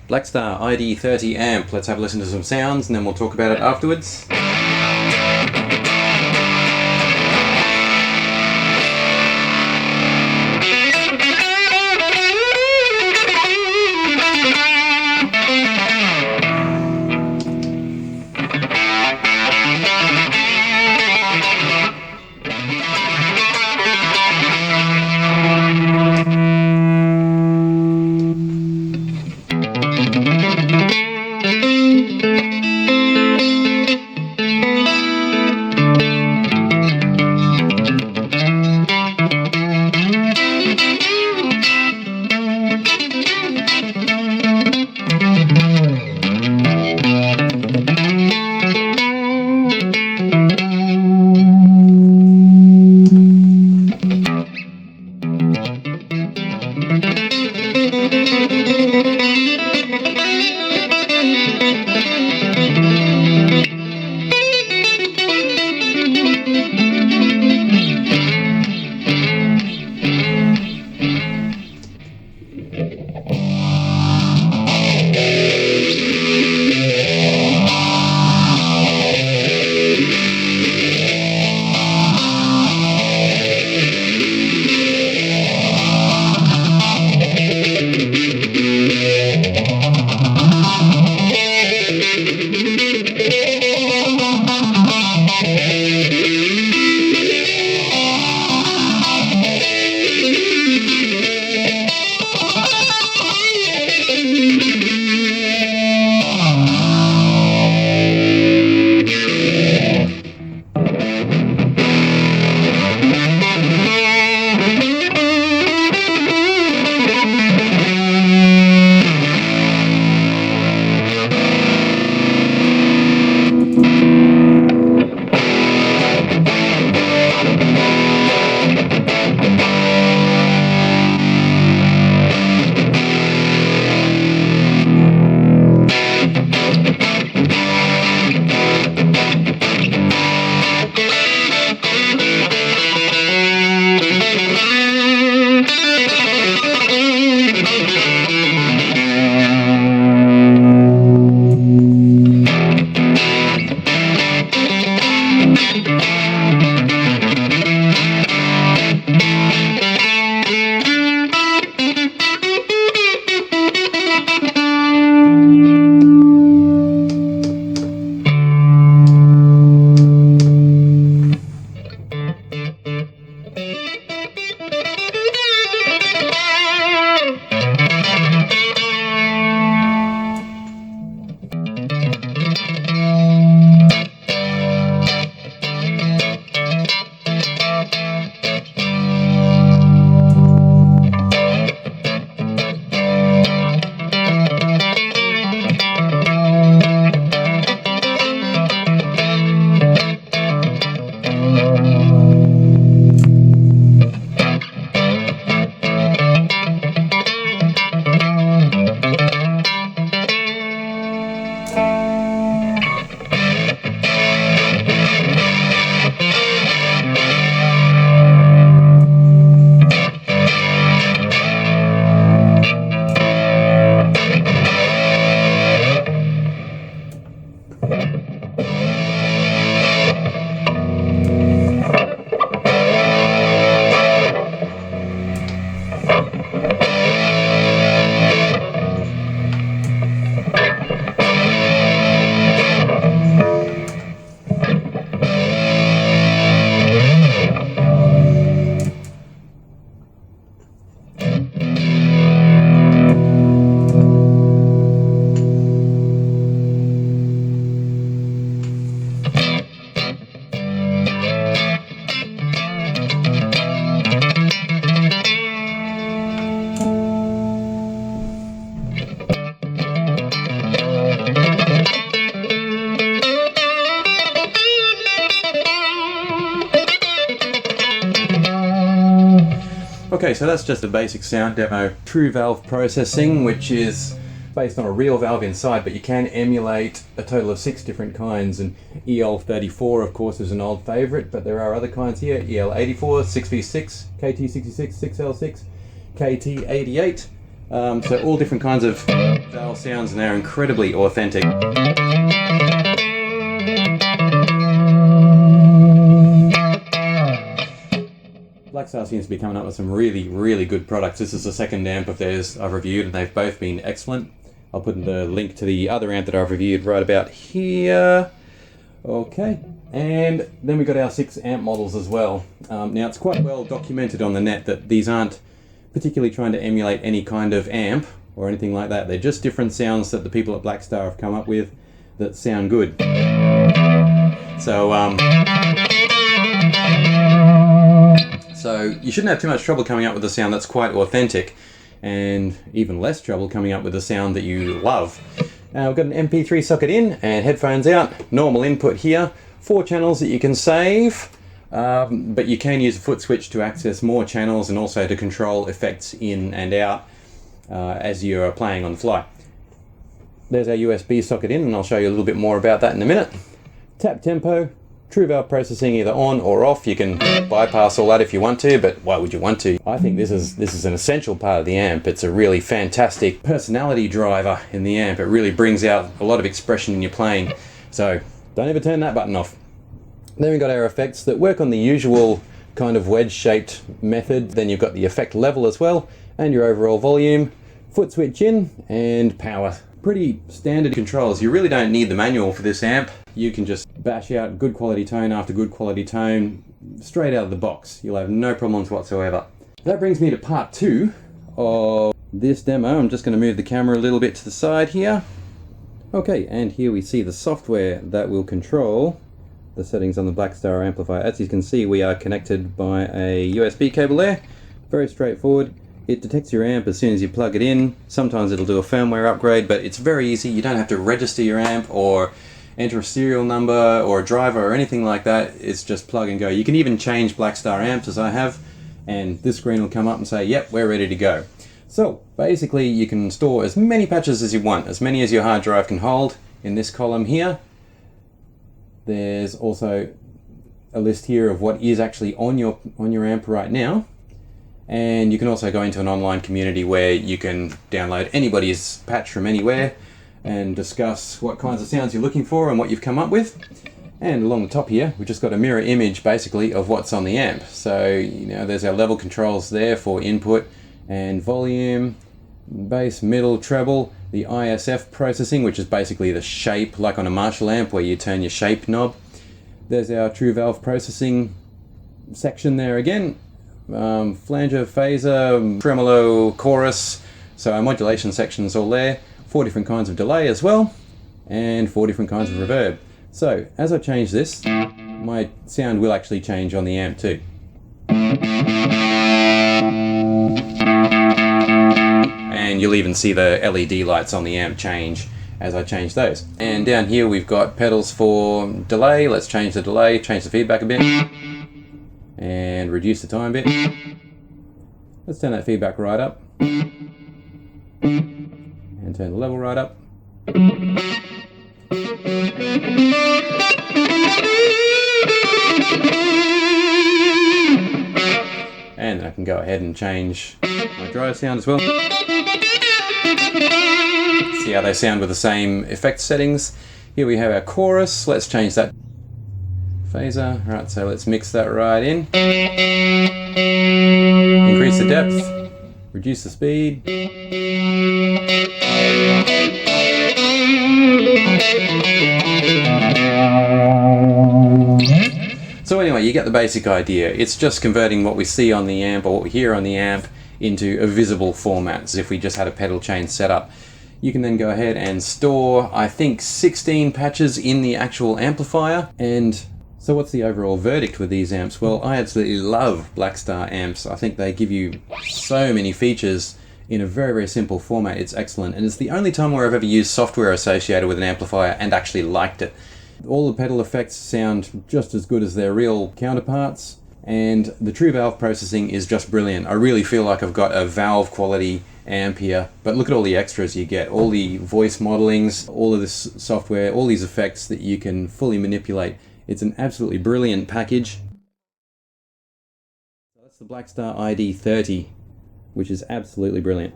Blackstar ID30 amp. Let's have a listen to some sounds and then we'll talk about it afterwards. Okay, so that's just a basic sound demo. True valve processing, which is based on a real valve inside, but you can emulate a total of 6 different kinds. And EL34, of course, is an old favorite, but there are other kinds here. EL84, 6V6, KT66, 6L6, KT88, So all different kinds of valve sounds, and they're incredibly authentic. Blackstar seems to be coming up with some really good products. This is the second amp of theirs I've reviewed, and they've both been excellent. I'll put the link to the other amp that I've reviewed right about here. Okay, and then we got our 6 amp models as well. Now it's quite well documented on the net that these aren't particularly trying to emulate any kind of amp or anything like that. They're just different sounds that the people at Blackstar have come up with that sound good. So you shouldn't have too much trouble coming up with a sound that's quite authentic, and even less trouble coming up with a sound that you love. We've got an MP3 socket in and headphones out, normal input here, 4 channels that you can save, but you can use a foot switch to access more channels and also to control effects in and out as you're playing on the fly. There's our USB socket in, and I'll show you a little bit more about that in a minute. Tap tempo, true valve processing either on or off. You can bypass all that if you want to, but why would you want to? I think this is an essential part of the amp. It's a really fantastic personality driver in the amp. It really brings out a lot of expression in your playing. So don't ever turn that button off. Then we've got our effects that work on the usual kind of wedge-shaped method. Then you've got the effect level as well, and your overall volume, foot switch in, and power. Pretty standard controls. You really don't need the manual for this amp. You can just bash out good quality tone after good quality tone straight out of the box. You'll have no problems whatsoever. That brings me to part 2 of this demo. I'm just going to move the camera a little bit to the side here. Okay, and here we see the software that will control the settings on the Blackstar amplifier. As you can see, we are connected by a USB cable there. Very straightforward. It detects your amp as soon as you plug it in. Sometimes it'll do a firmware upgrade, but it's very easy. You don't have to register your amp or enter a serial number or a driver or anything like that. It's just plug and go. You can even change Blackstar amps, as I have, and this screen will come up and say, yep, we're ready to go. So basically you can store as many patches as you want, as many as your hard drive can hold. In this column here, there's also a list here of what is actually on your amp right now. And you can also go into an online community where you can download anybody's patch from anywhere and discuss what kinds of sounds you're looking for and what you've come up with. And along the top here, we've just got a mirror image basically of what's on the amp. So, you know, there's our level controls there for input and volume, bass, middle, treble, the ISF processing, which is basically the shape, like on a Marshall amp where you turn your shape knob. There's our true valve processing section there again. Flanger, phaser, tremolo, chorus. So our modulation section is all there. 4 different kinds of delay as well, and 4 different kinds of reverb. So as I change this, my sound will actually change on the amp too. And you'll even see the LED lights on the amp change as I change those. And down here we've got pedals for delay. Let's change the delay, change the feedback a bit, and reduce the time a bit. Let's turn that feedback right up. And turn the level right up. And then I can go ahead and change my drive sound as well. See how they sound with the same effect settings. Here we have our chorus. Let's change that phaser. Right, so let's mix that right in. Increase the depth, reduce the speed. So anyway, you get the basic idea. It's just converting what we see on the amp or what we hear on the amp into a visible format, as if we just had a pedal chain set up. You can then go ahead and store, I think, 16 patches in the actual amplifier. And so what's the overall verdict with these amps? Well, I absolutely love Blackstar amps. I think they give you so many features in a very simple format. It's excellent, and it's the only time where I've ever used software associated with an amplifier and actually liked it. All the pedal effects sound just as good as their real counterparts, and the true valve processing is just brilliant. I really feel like I've got a valve quality amp here, but look at all the extras you get, all the voice modelings, all of this software, all these effects that you can fully manipulate. It's an absolutely brilliant package. So that's the Blackstar ID30, which is absolutely brilliant.